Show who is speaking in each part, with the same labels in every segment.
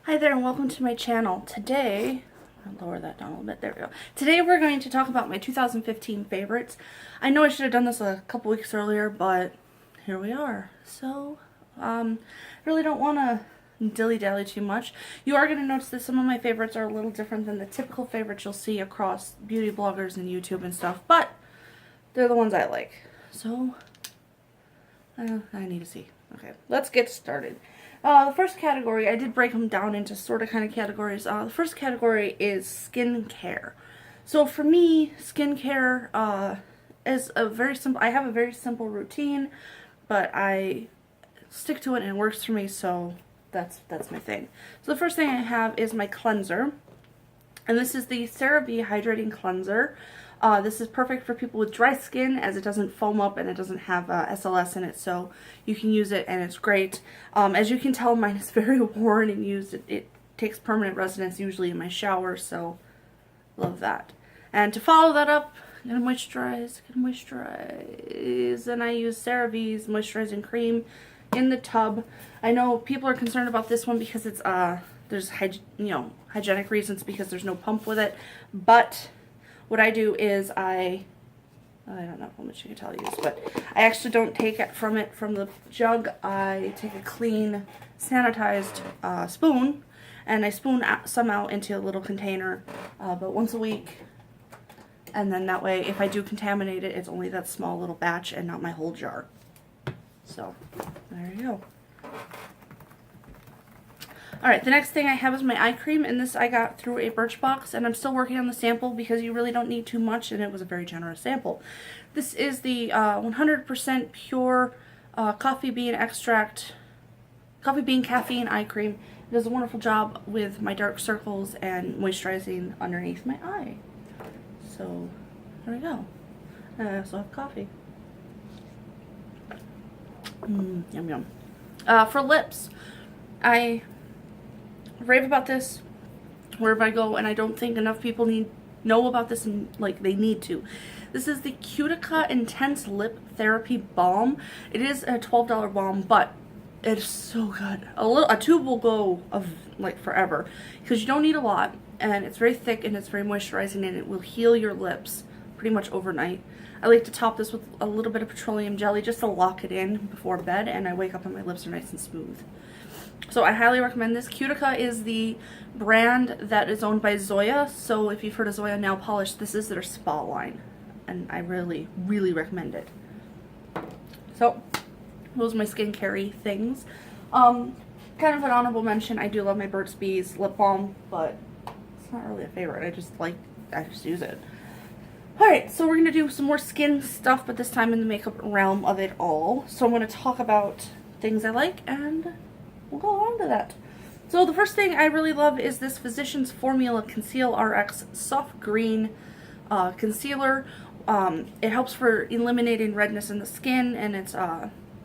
Speaker 1: Hi there and welcome to my channel. Today, I'll lower that down a little bit, there we go. Today we're going to talk about my 2015 favorites. I know I should have done this a couple weeks earlier, but here we are. So, really don't want to dilly-dally too much. You are going to notice that some of my favorites are a little different than the typical favorites you'll see across beauty bloggers and YouTube and stuff, but they're the ones I like. So, I need to see. Okay, let's get started. The first category, I did break them down into sort of kind of categories. The first category is skincare. So for me, skincare is a very simple, I have a very simple routine, but I stick to it and it works for me, so that's my thing. So the first thing I have is my cleanser, and this is the Cerave Hydrating Cleanser. This is perfect for people with dry skin as it doesn't foam up and it doesn't have SLS in it, so you can use it and it's great. As you can tell, mine is very worn and used. It takes permanent residence usually in my shower, so love that. And to follow that up, gotta moisturize, and I use CeraVe's moisturizing cream in the tub. I know people are concerned about this one because it's there's hygienic reasons because there's no pump with it, but what I do is I don't know how much you can tell I use, but I actually don't take it from the jug. I take a clean, sanitized spoon, and I spoon some out into a little container, but once a week. And then that way, if I do contaminate it, it's only that small little batch and not my whole jar. So, there you go. Alright, the next thing I have is my eye cream, and this I got through a Birchbox, and I'm still working on the sample because you really don't need too much, and it was a very generous sample. This is the 100% pure coffee bean caffeine eye cream. It does a wonderful job with my dark circles and moisturizing underneath my eye. So, there we go. I also have coffee. Yum yum. For lips, I rave about this wherever I go, and I don't think enough people know about this, and like they need to. This is the Qtica Intense Lip Therapy Balm. It is a $12 balm, but it's so good. A tube will go like forever because you don't need a lot, and it's very thick and it's very moisturizing, and it will heal your lips pretty much overnight. I like to top this with a little bit of petroleum jelly just to lock it in before bed, and I wake up and my lips are nice and smooth. So I highly recommend this. Qtica is the brand that is owned by Zoya. So if you've heard of Zoya nail polish, this is their spa line. And I really, really recommend it. So those are my skincare things. Kind of an honorable mention, I do love my Burt's Bees lip balm, but it's not really a favorite. I just use it. Alright, so we're going to do some more skin stuff, but this time in the makeup realm of it all. So I'm going to talk about things I like, and we'll go on to that. So the first thing I really love is this Physcians Formula Conceal RX Soft Green Concealer. It helps for eliminating redness in the skin, and it's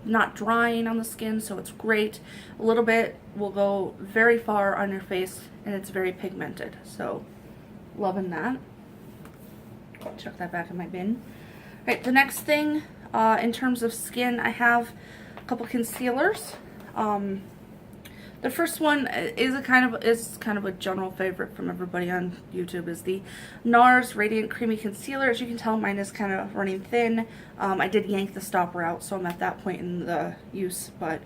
Speaker 1: not drying on the skin, so it's great. A little bit will go very far on your face, and it's very pigmented, so loving that. Chuck that back in my bin. Alright, the next thing in terms of skin, I have a couple concealers. The first one is kind of a general favorite from everybody on YouTube, is the NARS Radiant Creamy Concealer. As you can tell, mine is kind of running thin. I did yank the stopper out, so I'm at that point in the use, but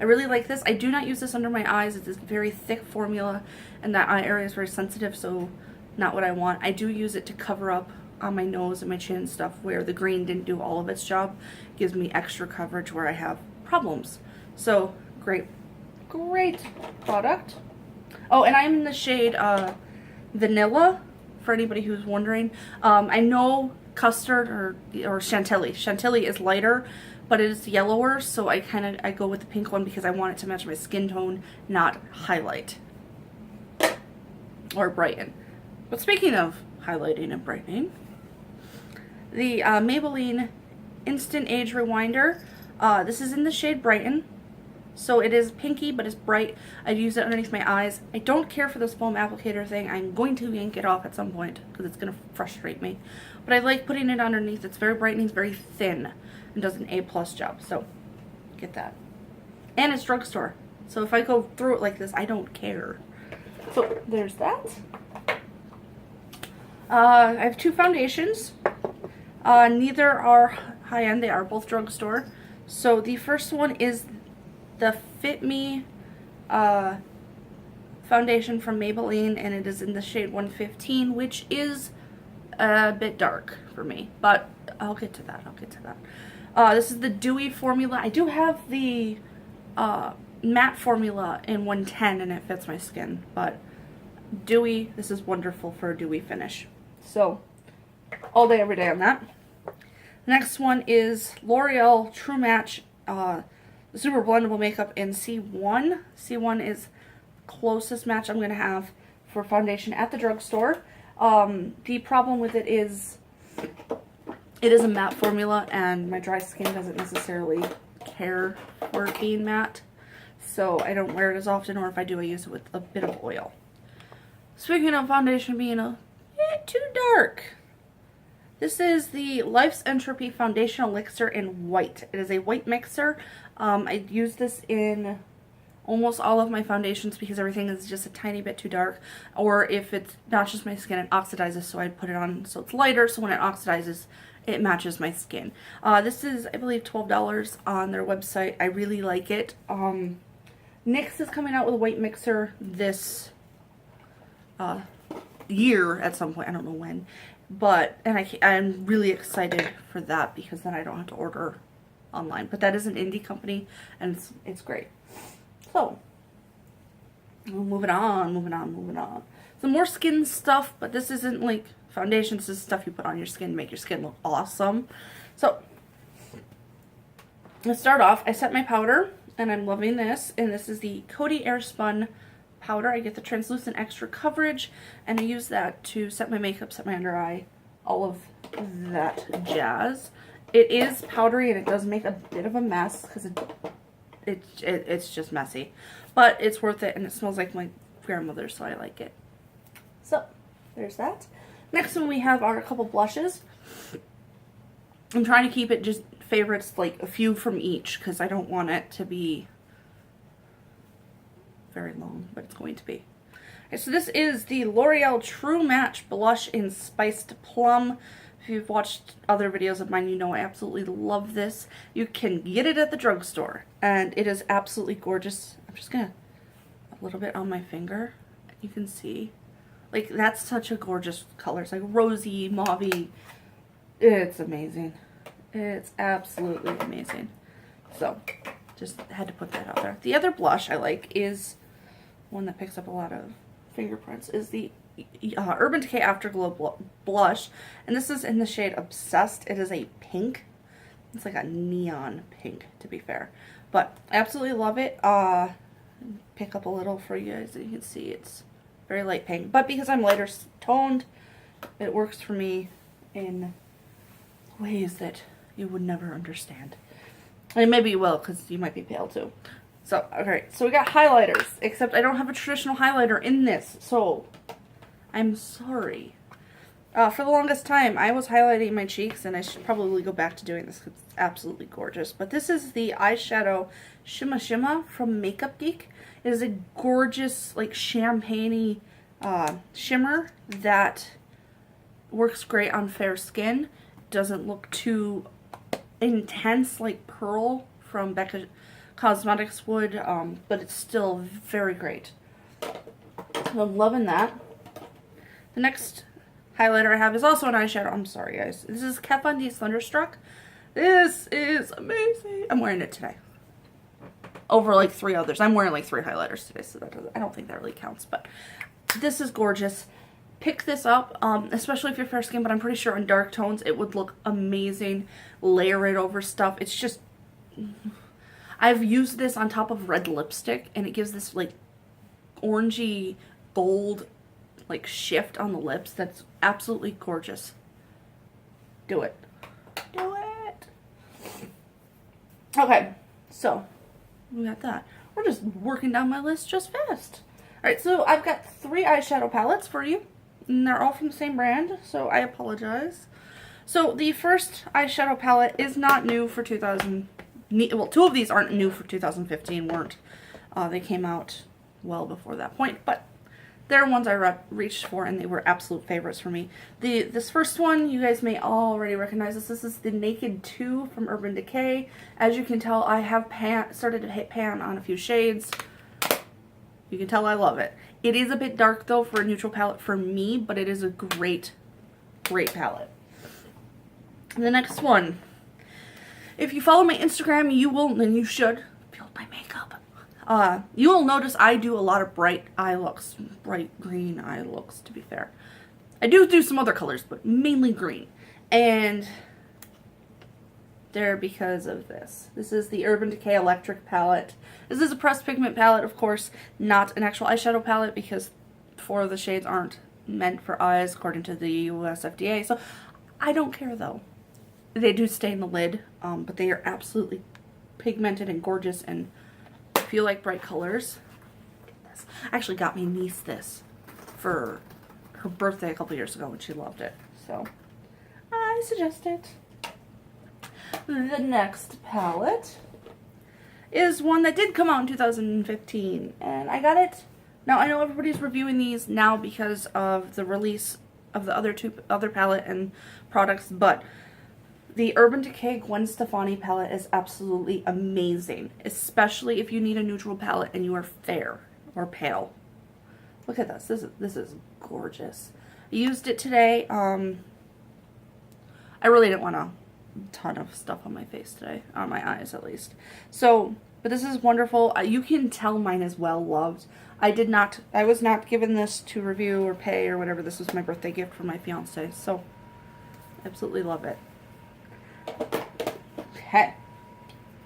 Speaker 1: I really like this. I do not use this under my eyes. It's a very thick formula, and that eye area is very sensitive, so not what I want. I do use it to cover up on my nose and my chin and stuff where the green didn't do all of its job. It gives me extra coverage where I have problems. So, great product. Oh, and I'm in the shade Vanilla, for anybody who's wondering. I know Custard or Chantilly. Chantilly is lighter, but it is yellower, so I go with the pink one because I want it to match my skin tone, not highlight or brighten. But speaking of highlighting and brightening, the Maybelline Instant Age Rewinder. This is in the shade Brighten. So it is pinky, but it's bright. I'd use it underneath my eyes. I don't care for this foam applicator thing. I'm going to yank it off at some point because it's going to frustrate me. But I like putting it underneath. It's very brightening, it's very thin, and does an A+ job. So get that. And it's drugstore. So if I go through it like this, I don't care. So there's that. I have two foundations. Neither are high-end. They are both drugstore. So the first one is the FitMe foundation from Maybelline, and it is in the shade 115, which is a bit dark for me, but I'll get to that. This is the Dewy formula. I do have the matte formula in 110 and it fits my skin, but Dewy, this is wonderful for a dewy finish. So all day, every day on that. Next one is Loreal True Match Super Blendable Makeup in C1. C1 is closest match I'm going to have for foundation at the drugstore. The problem with it is a matte formula, and my dry skin doesn't necessarily care for it being matte, so I don't wear it as often, or if I do, I use it with a bit of oil. Speaking of foundation being a bit too dark, this is the Life's Entropy Foundation Elixir in white. It is a white mixer. I use this in almost all of my foundations because everything is just a tiny bit too dark, or if it's not just my skin, it oxidizes, so I put it on so it's lighter, so when it oxidizes, it matches my skin. This is, I believe, $12 on their website. I really like it. NYX is coming out with a white mixer this year at some point. I don't know when, but I'm really excited for that because then I don't have to order online. But that is an indie company, and it's great. So, moving on. Some more skin stuff, but this isn't like foundation. This is stuff you put on your skin to make your skin look awesome. So, let's start off. I set my powder, and I'm loving this. And this is the Coty Airspun powder. I get the translucent extra coverage, and I use that to set my makeup, set my under eye, all of that jazz. It is powdery, and it does make a bit of a mess because it's just messy, but it's worth it, and it smells like my grandmother, so I like it. So there's that. Next one we have are a couple blushes. I'm trying to keep it just favorites, like a few from each, because I don't want it to be very long, but it's going to be. Okay, so this is the L'Oreal True Match Blush in Spiced Plum. If you've watched other videos of mine, you know I absolutely love this. You can get it at the drugstore, and it is absolutely gorgeous. I'm just gonna, a little bit on my finger. You can see, like, that's such a gorgeous color. It's like rosy, mauvey. It's amazing. It's absolutely amazing. So, just had to put that out there. The other blush I like is one that picks up a lot of fingerprints, is the Urban Decay Afterglow blush, and this is in the shade Obsessed. It is a pink. It's like a neon pink, to be fair, but I absolutely love it. Pick up a little for you guys, and you can see it's very light pink, but because I'm lighter toned, it works for me in ways that you would never understand. And maybe you will, because you might be pale too. So, okay, so we got highlighters, except I don't have a traditional highlighter in this, so I'm sorry. For the longest time, I was highlighting my cheeks, and I should probably go back to doing this because it's absolutely gorgeous. But this is the Eyeshadow Shimma from Makeup Geek. It is a gorgeous, like, champagne-y shimmer that works great on fair skin. Doesn't look too intense like Pearl from Becca Cosmetics would, but it's still very great. So I'm loving that. The next highlighter I have is also an eyeshadow. I'm sorry, guys. This is Kat Von D Thunderstruck. This is amazing. I'm wearing it today. Over like 3 others. I'm wearing like 3 highlighters today, so that doesn't, I don't think that really counts. But this is gorgeous. Pick this up, especially if you're fair skin, but I'm pretty sure in dark tones it would look amazing. Layer it over stuff. It's just, I've used this on top of red lipstick, and it gives this like orangey gold like shift on the lips that's absolutely gorgeous. Do it. Do it. Okay, so we got that. We're just working down my list just fast. Alright, so I've got 3 eyeshadow palettes for you, and they're all from the same brand, so I apologize. So the first eyeshadow palette is not new for 2000. Well, 2 of these aren't new for 2015, weren't. They came out well before that point, but they're ones I reached for, and they were absolute favorites for me. This first one, you guys may already recognize this. This is the Naked 2 from Urban Decay. As you can tell, I have started to hit pan on a few shades. You can tell I love it. It is a bit dark, though, for a neutral palette for me, but it is a great, great palette. The next one. If you follow my Instagram, you will, and you should, build my makeup. You will notice I do a lot of bright eye looks, bright green eye looks, to be fair. I do some other colors, but mainly green. And they're because of this. This is the Urban Decay Electric palette. This is a pressed pigment palette, of course, not an actual eyeshadow palette, because 4 of the shades aren't meant for eyes, according to the US FDA. So I don't care, though. They do stay in the lid, but they are absolutely pigmented and gorgeous, and if you like bright colors, get this. I actually got my niece this for her birthday a couple years ago, and she loved it. So I suggest it. The next palette is one that did come out in 2015, and I got it. Now, I know everybody's reviewing these now because of the release of the other palette and products, but the Urban Decay Gwen Stefani palette is absolutely amazing, especially if you need a neutral palette and you are fair or pale. Look at this. This is gorgeous. I used it today. I really didn't want a ton of stuff on my face today, on my eyes at least. So, but this is wonderful. You can tell mine is well loved. I was not given this to review or pay or whatever. This was my birthday gift from my fiance. So, absolutely love it. Okay.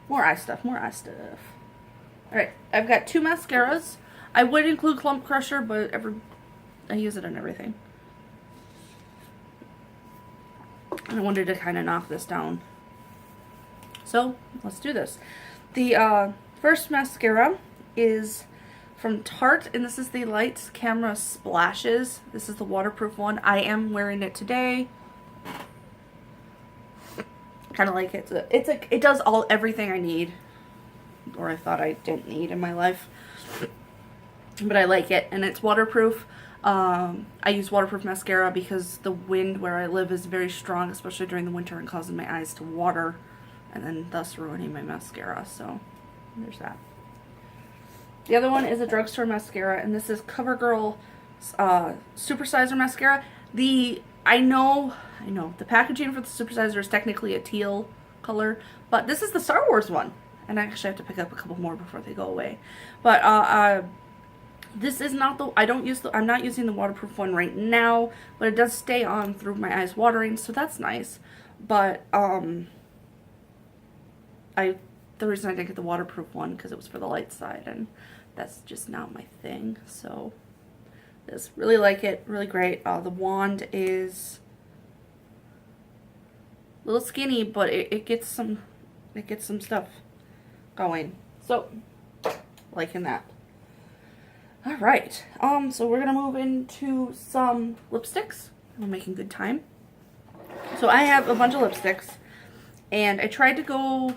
Speaker 1: More eye stuff, more eye stuff. Alright, I've got 2 mascaras. I would include Clump Crusher, but I use it on everything. I wanted to kind of knock this down. So, let's do this. The first mascara is from Tarte, and this is the Lights Camera Splashes. This is the waterproof one. I am wearing it today. Kind of like it. It does everything I need, or I thought I didn't need in my life. But I like it, and it's waterproof. I use waterproof mascara because the wind where I live is very strong, especially during the winter, and causing my eyes to water, and then thus ruining my mascara. So there's that. The other one is a drugstore mascara, and this is CoverGirl Supersizer mascara. I know the packaging for the Supersizer is technically a teal color, but this is the Star Wars one, and I actually have to pick up a couple more before they go away. But this is not I'm not using the waterproof one right now, but it does stay on through my eyes watering, so that's nice. But the reason I didn't get the waterproof one because it was for the light side, and that's just not my thing. So just really like it, really great. The wand is a little skinny, but it gets some stuff going. So liking that. All right. So we're gonna move into some lipsticks. We're making good time. So I have a bunch of lipsticks, and I tried to go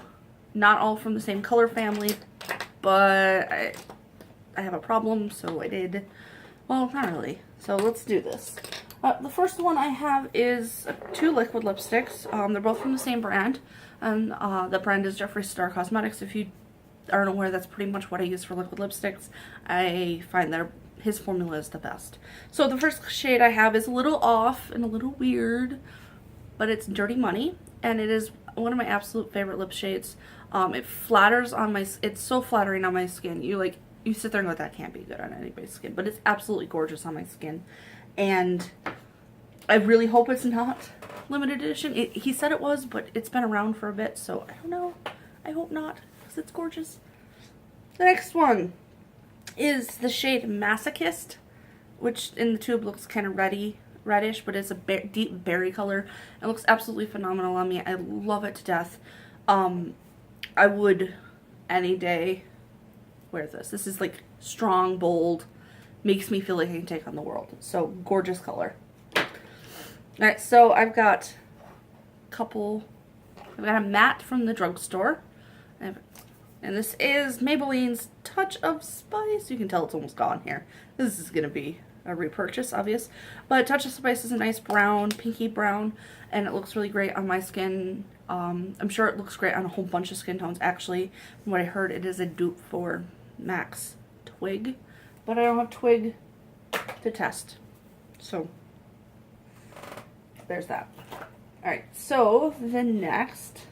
Speaker 1: not all from the same color family, but I have a problem, so I did. Well, not really. So let's do this. The first one I have is 2 liquid lipsticks. They're both from the same brand, and the brand is Jeffree Star Cosmetics. If you aren't aware, that's pretty much what I use for liquid lipsticks. I find his formula is the best. So the first shade I have is a little off and a little weird, but it's Dirty Money, and it is one of my absolute favorite lip shades. It flatters on it's so flattering on my skin. You sit there and go, that can't be good on anybody's skin, but it's absolutely gorgeous on my skin. And I really hope it's not limited edition. He said it was, but it's been around for a bit, so I don't know. I hope not, because it's gorgeous. The next one is the shade Masochist, which in the tube looks kind of reddish, but it's a deep berry color. It looks absolutely phenomenal on me. I love it to death. I would any day wear this. This is like strong, bold, makes me feel like I can take on the world. So gorgeous color. Alright, so I've got a matte from the drugstore. I have And this is Maybelline's Touch of Spice. You can tell it's almost gone here. This is going to be a repurchase, obvious. But Touch of Spice is a nice brown, pinky brown, and it looks really great on my skin. I'm sure it looks great on a whole bunch of skin tones. Actually, from what I heard, it is a dupe for MAC's Twig, but I don't have Twig to test. So, there's that. Alright, so the next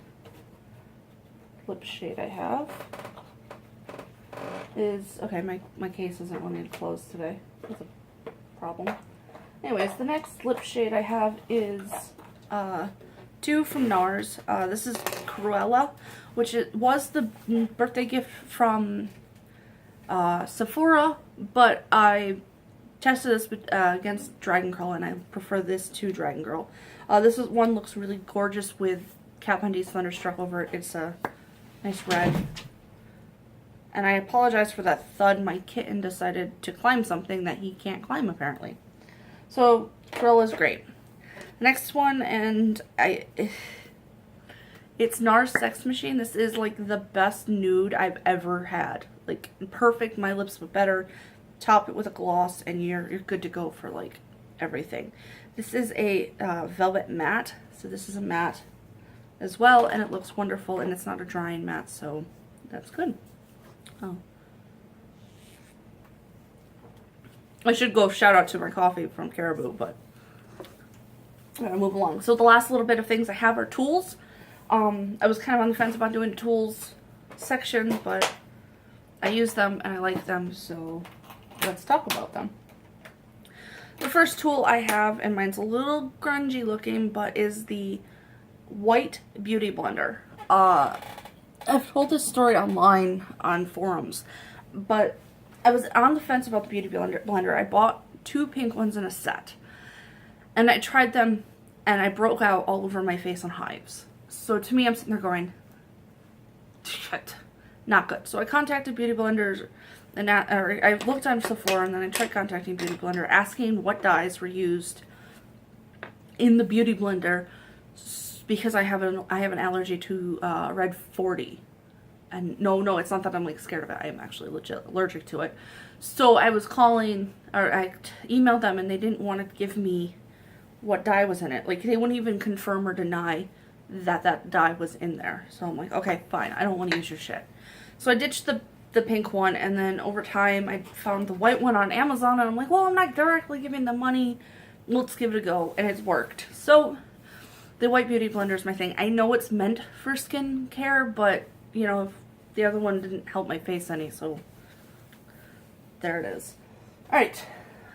Speaker 1: lip shade I have is, okay, my case isn't wanting to close today. That's a problem. Anyways, the next lip shade I have is two from NARS. This is Cruella, which was the birthday gift from Sephora, but I tested this against Dragon Girl, and I prefer this to Dragon Girl. This one looks really gorgeous with Kat Von D's Thunderstruck over it. It's a nice red. And I apologize for that thud. My kitten decided to climb something that he can't climb, apparently. So, Cruella's great. Next one, and it's NARS Sex Machine. This is like the best nude I've ever had. Like, perfect, my lips but better. Top it with a gloss, and you're good to go for like everything. This is a velvet matte, so this is a matte as well, and it looks wonderful, and it's not a drying matte, so that's good. Oh, I should go shout out to my coffee from Caribou, but I'm gonna move along. So the last little bit of things I have are tools. I was kind of on the fence about doing tools section, but I use them and I like them, so let's talk about them. The first tool I have, and mine's a little grungy looking, but is the white beauty blender. I've told this story online on forums, but I was on the fence about the beauty blender. I bought two pink ones in a set, and I tried them, and I broke out all over my face on hives. So to me, I'm sitting there going, shit, not good. So I contacted beauty blenders, and I looked on Sephora, and then I tried contacting Beauty Blender, asking what dyes were used in the Beauty Blender, because I have an allergy to red 40. And no, it's not that I'm like scared of it. I am actually legit allergic to it. So I was calling, or I emailed them, and they didn't want to give me what dye was in it. Like, they wouldn't even confirm or deny that dye was in there. So I'm like, okay, fine, I don't want to use your shit. So I ditched the pink one, and then over time I found the white one on Amazon, and I'm like, well, I'm not directly giving them money, let's give it a go, and it's worked. So the white beauty blender is my thing. I know it's meant for skin care, but you know, the other one didn't help my face any, so there it is. Alright,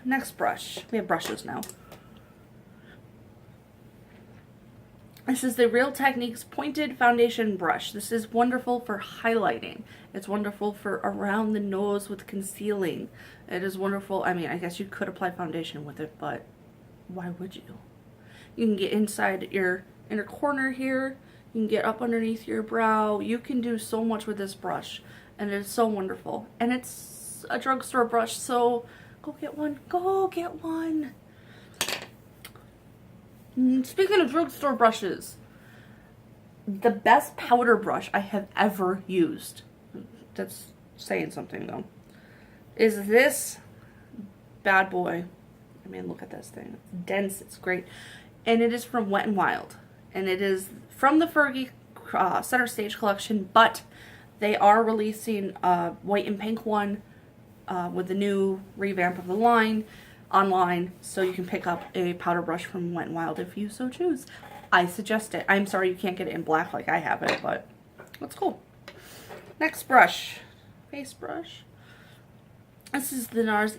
Speaker 1: next brush. We have brushes now. This is the Real Techniques Pointed Foundation Brush. This is wonderful for highlighting. It's wonderful for around the nose with concealing. It is wonderful. I mean, I guess you could apply foundation with it, but why would you? You can get inside your inner corner here. You can get up underneath your brow. You can do so much with this brush, and it's so wonderful. And it's a drugstore brush, so go get one. Go get one. Speaking of drugstore brushes, the best powder brush I have ever used, that's saying something though, is this bad boy. I mean, look at this thing. It's dense, it's great. And it is from Wet n Wild. And it is from the Fergie Center Stage collection, but they are releasing a white and pink one with the new revamp of the line online, so you can pick up a powder brush from Wet n Wild if you so choose. I suggest it. I'm sorry you can't get it in black like I have it, but that's cool. Next brush, face brush. This is the NARS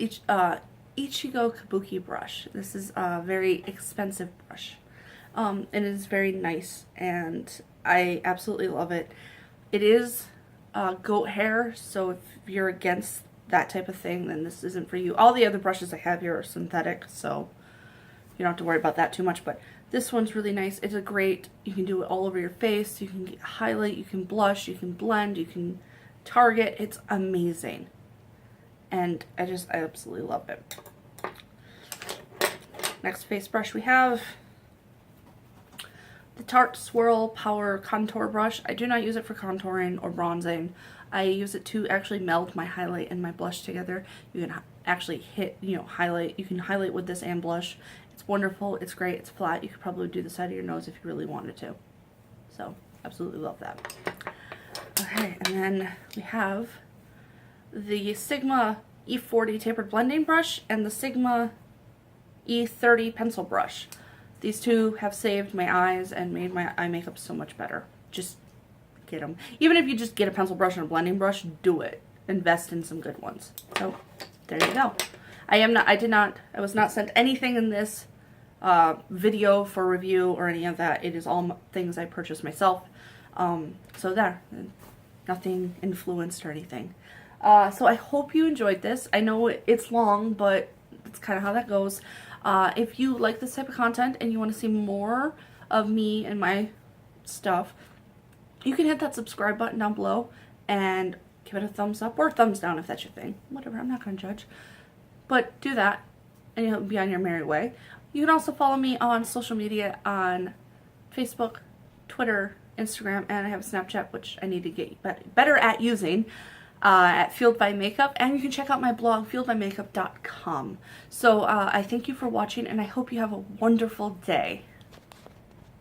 Speaker 1: Ichigo Kabuki brush. This is a very expensive brush. And it is very nice, and I absolutely love it. It is goat hair, so if you're against that type of thing, then this isn't for you. All the other brushes I have here are synthetic, so you don't have to worry about that too much, but this one's really nice. It's a great, you can do it all over your face, you can highlight, you can blush, you can blend, you can target. It's amazing, and I absolutely love it. Next face brush we have the Tarte Swirl Power Contour Brush. I do not use it for contouring or bronzing. I use it to actually meld my highlight and my blush together. You can actually highlight. You can highlight with this and blush. It's wonderful. It's great. It's flat. You could probably do the side of your nose if you really wanted to. So, absolutely love that. Okay, and then we have the Sigma E40 Tapered Blending Brush and the Sigma E30 Pencil Brush. These two have saved my eyes and made my eye makeup so much better. Just get them. Even if you just get a pencil brush and a blending brush, do it. Invest in some good ones. So, there you go. I was not sent anything in this video for review or any of that. It is all things I purchased myself. So there. Nothing influenced or anything. So I hope you enjoyed this. I know it's long, but it's kind of how that goes. If you like this type of content and you want to see more of me and my stuff, you can hit that subscribe button down below and give it a thumbs up or thumbs down if that's your thing. Whatever, I'm not going to judge. But do that and you'll be on your merry way. You can also follow me on social media on Facebook, Twitter, Instagram, and I have a Snapchat, which I need to get better at using, at Fueled by Makeup. And you can check out my blog, fueledbymakeup.com. So I thank you for watching, and I hope you have a wonderful day.